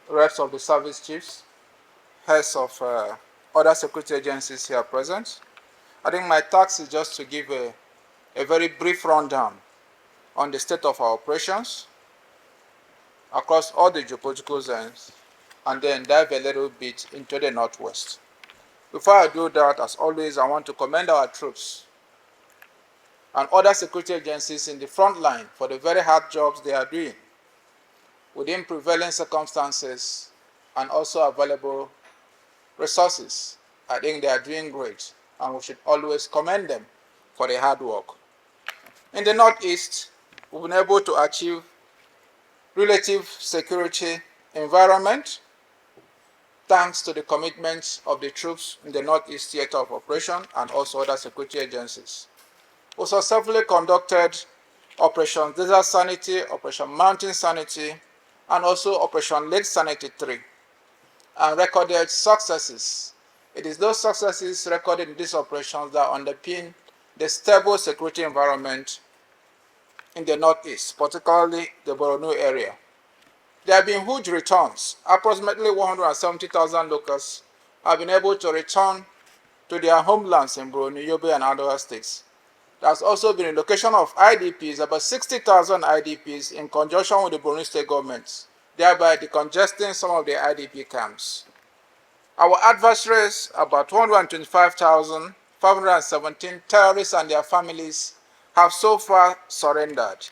reps of the service chiefs, heads of other security agencies here present. I think my task is just to give a very brief rundown on the state of our operations across all the geopolitical zones, and then dive a little bit into the Northwest. Before I do that, as always, I want to commend our troops and other security agencies in the front line for the very hard jobs they are doing within prevailing circumstances and also available resources. I think they are doing great, and we should always commend them for the hard work. In the Northeast, we've been able to achieve relative security environment thanks to the commitments of the troops in the Northeast Theater of Operation and also other security agencies. We successfully conducted Operation Desert Sanity, Operation Mountain Sanity, and also Operation Lake Sanity 3, and recorded successes. It is those successes recorded in these operations that underpin the stable security environment in the Northeast, particularly the Borno area. There have been huge returns. Approximately 170,000 locals have been able to return to their homelands in Borno, Yobe, and other states. There has also been a relocation of IDPs, about 60,000 IDPs, in conjunction with the Borno state government, thereby decongesting some of the IDP camps. Our adversaries, about 225,517 terrorists and their families, have so far surrendered,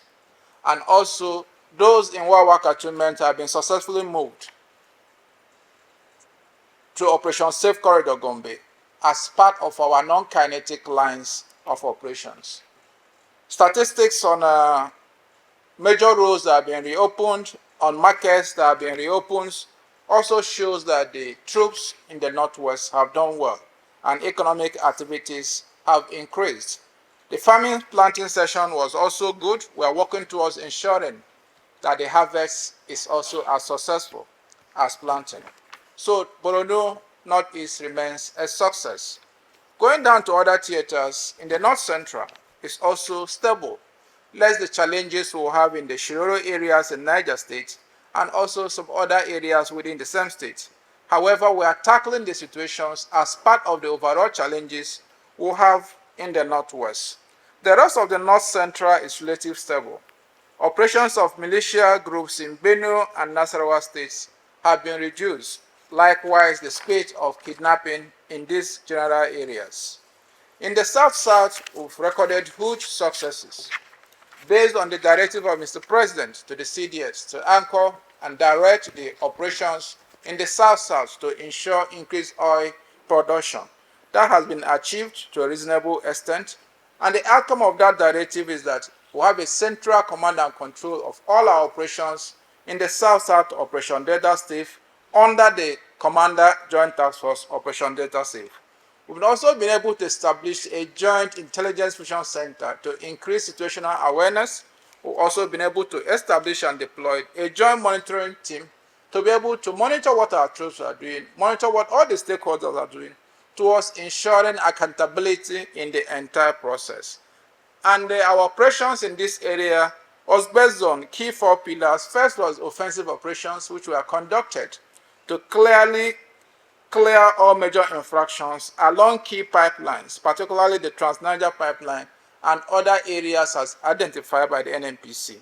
and also those in war cantonment have been successfully moved to Operation Safe Corridor Gombe as part of our non-kinetic lines of operations. Statistics on major roads that have been reopened, on markets that have been reopened, also shows that the troops in the Northwest have done well and economic activities have increased. The farming planting session was also good. We are working towards ensuring that the harvest is also as successful as planting. So Borno Northeast remains a success. Going down to other theaters, in the North Central is also stable, less the challenges we'll have in the Shiroro areas in Niger State and also some other areas within the same state. However, we are tackling the situations as part of the overall challenges we'll have in the Northwest. The rest of the North Central is relatively stable. Operations of militia groups in Benue and Nasarawa states have been reduced. Likewise, the spate of kidnapping in these general areas. In the South-South, we've recorded huge successes based on the directive of Mr. President to the CDS to anchor and direct the operations in the South-South to ensure increased oil production. That has been achieved to a reasonable extent, and the outcome of that directive is that we have a central command and control of all our operations in the South-South Operation Delta Safe under the Commander Joint Task Force Operation Delta Safe. We've also been able to establish a joint intelligence fusion center to increase situational awareness. We've also been able to establish and deploy a joint monitoring team to be able to monitor what our troops are doing, monitor what all the stakeholders are doing, towards ensuring accountability in the entire process. And our operations in this area was based on key 4 pillars. First was offensive operations, which were conducted to clearly clear all major infractions along key pipelines, particularly the Trans-Niger pipeline and other areas as identified by the NNPC.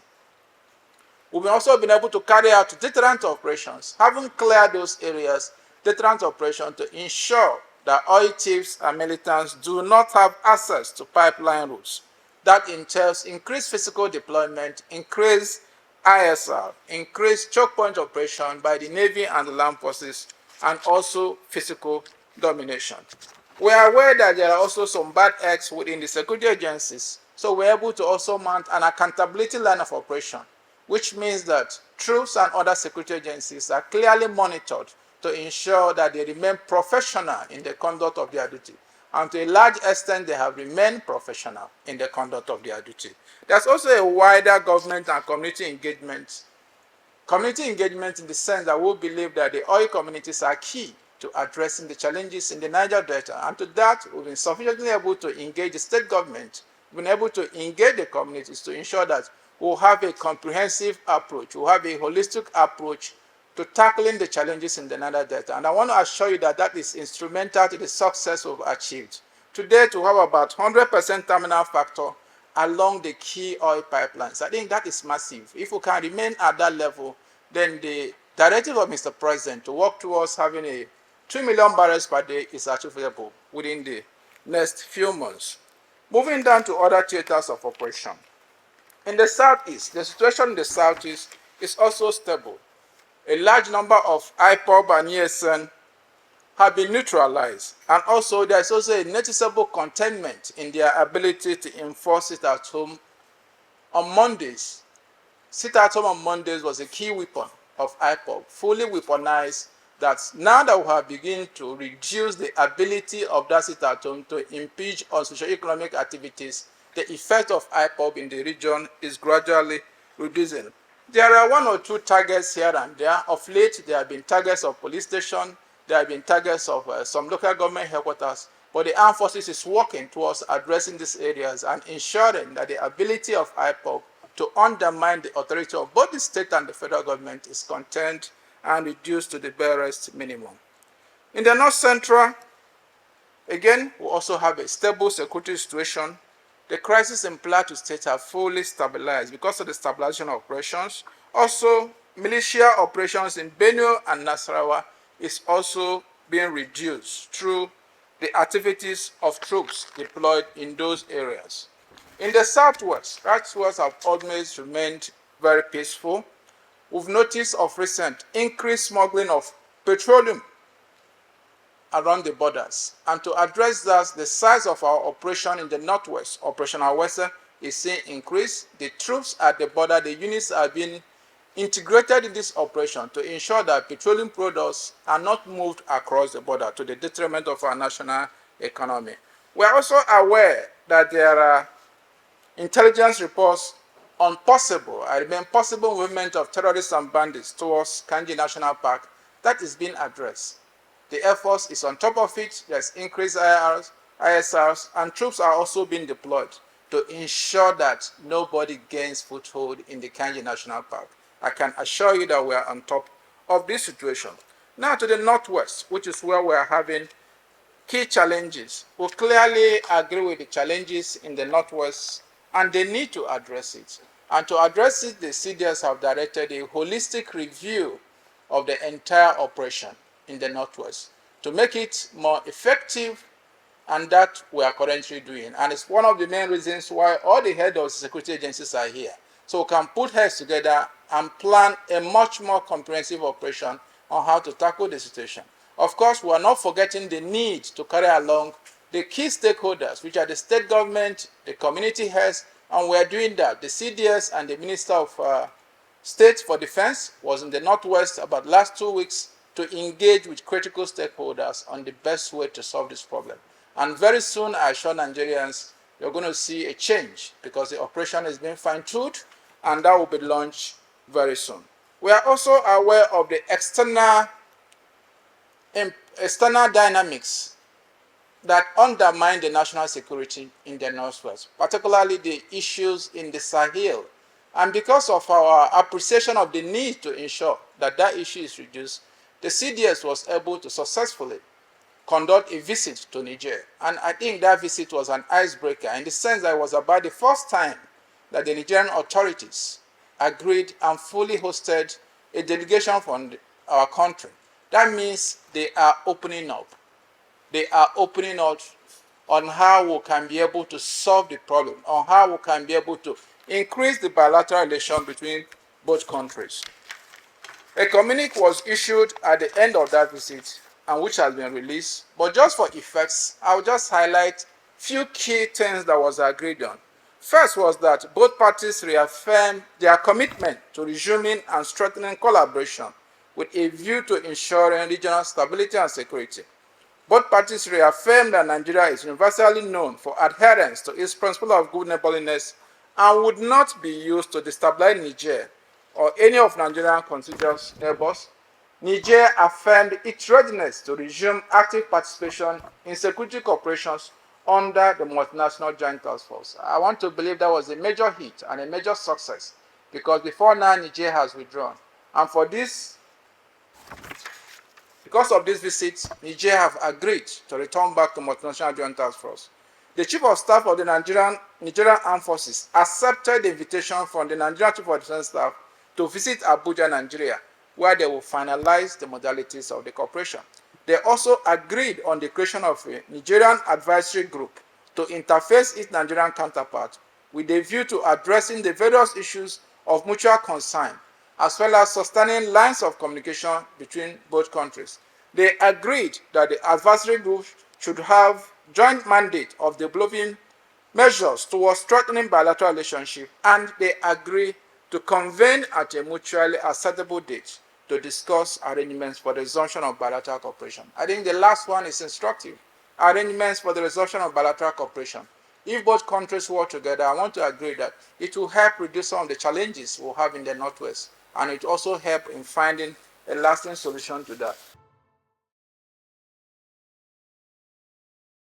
We've also been able to carry out deterrent operations, having cleared those areas, deterrent operations to ensure that oil thieves and militants do not have access to pipeline routes. That entails increased physical deployment, increased ISR, increased choke point operation by the Navy and the land forces, and also physical domination. We are aware that there are also some bad eggs within the security agencies, so we're able to also mount an accountability line of operation, which means that troops and other security agencies are clearly monitored to ensure that they remain professional in the conduct of their duty. And to a large extent, they have remained professional in the conduct of their duty. There's also a wider government and community engagement. Community engagement in the sense that we believe that the oil communities are key to addressing the challenges in the Niger Delta. And to that, we've been sufficiently able to engage the state government, we've been able to engage the communities to ensure that we'll have a comprehensive approach, we'll have a holistic approach to tackling the challenges in the Niger Delta. And I want to assure you that that is instrumental to the success we've achieved. Today, to have about 100% terminal factor along the key oil pipelines, I think that is massive. If we can remain at that level, then the directive of Mr. President to work towards having a 2 million barrels per day is achievable within the next few months. Moving down to other theaters of operation. In the southeast, the situation in the southeast is also stable. A large number of IPOB and ESN have been neutralized, and also there is also a noticeable containment in their ability to enforce it at home on Mondays. Sit at home on Mondays was a key weapon of IPOB, fully weaponized, that now that we have begun to reduce the ability of that sit at home to impinge on socio-economic activities, the effect of IPOB in the region is gradually reducing. There are one or two targets here and there. Of late, there have been targets of police station, there have been targets of some local government headquarters, but the armed forces is working towards addressing these areas and ensuring that the ability of IPOB to undermine the authority of both the state and the federal government is contained and reduced to the barest minimum. In the North Central, again, we also have a stable security situation. The crisis in Plateau State have fully stabilized because of the stabilization operations. Also, militia operations in Benue and Nasarawa is also being reduced through the activities of troops deployed in those areas. In the southwest have always remained very peaceful. We've noticed of recent increased smuggling of petroleum around the borders. And to address that, the size of our operation in the northwest, Operation Awese, is seeing increase. The troops at the border, the units are being integrated in this operation to ensure that petroleum products are not moved across the border to the detriment of our national economy. We are also aware that there are intelligence reports on possible movement of terrorists and bandits towards Kanji National Park. That is being addressed. The Air Force is on top of it. There's increased ISRs, and troops are also being deployed to ensure that nobody gains foothold in the Kanji National Park. I can assure you that we are on top of this situation. Now to the northwest, which is where we are having key challenges. We clearly agree with the challenges in the northwest, and they need to address it. And to address it, the CDS have directed a holistic review of the entire operation in the northwest to make it more effective, and that we are currently doing. And it's one of the main reasons why all the heads of security agencies are here. So we can put heads together and plan a much more comprehensive operation on how to tackle the situation. Of course, we are not forgetting the need to carry along the key stakeholders, which are the state government, the community heads, and we are doing that. The CDS and the Minister of State for Defense was in the Northwest about the last 2 weeks to engage with critical stakeholders on the best way to solve this problem. And very soon, I assure Nigerians, you're going to see a change because the operation is being fine-tuned, and that will be launched very soon. We are also aware of the external dynamics that undermine the national security in the Northwest, particularly the issues in the Sahel. And because of our appreciation of the need to ensure that that issue is reduced, the CDS was able to successfully conduct a visit to Niger. And I think that visit was an icebreaker in the sense that it was about the first time that the Nigerian authorities agreed and fully hosted a delegation from our country. That means they are opening up. They are opening up on how we can be able to solve the problem, on how we can be able to increase the bilateral relation between both countries. A communique was issued at the end of that visit, and which has been released. But just for effects, I'll just highlight few key things that was agreed on. First was that both parties reaffirmed their commitment to resuming and strengthening collaboration with a view to ensuring regional stability and security. Both parties reaffirmed that Nigeria is universally known for adherence to its principle of good neighborliness and would not be used to destabilize Niger or any of Nigerian contiguous neighbors. Niger affirmed its readiness to resume active participation in security operations under the multinational joint task force. I want to believe that was a major hit and a major success, because before now Niger has withdrawn. And for this Because of this visit, Niger have agreed to return back to multinational joint task force. The Chief of Staff of the Nigerian Armed Forces accepted the invitation from the Nigerian Chief of Defense Staff to visit Abuja, Nigeria, where they will finalize the modalities of the cooperation. They also agreed on the creation of a Nigerian advisory group to interface its Nigerian counterpart with a view to addressing the various issues of mutual concern, as well as sustaining lines of communication between both countries. They agreed that the advisory group should have joint mandate of developing measures towards strengthening bilateral relationship, and they agreed to convene at a mutually acceptable date to discuss arrangements for the resumption of bilateral cooperation. I think the last one is instructive. Arrangements for the resumption of bilateral cooperation. If both countries work together, I want to agree that it will help reduce some of the challenges we'll have in the Northwest, and it also help in finding a lasting solution to that.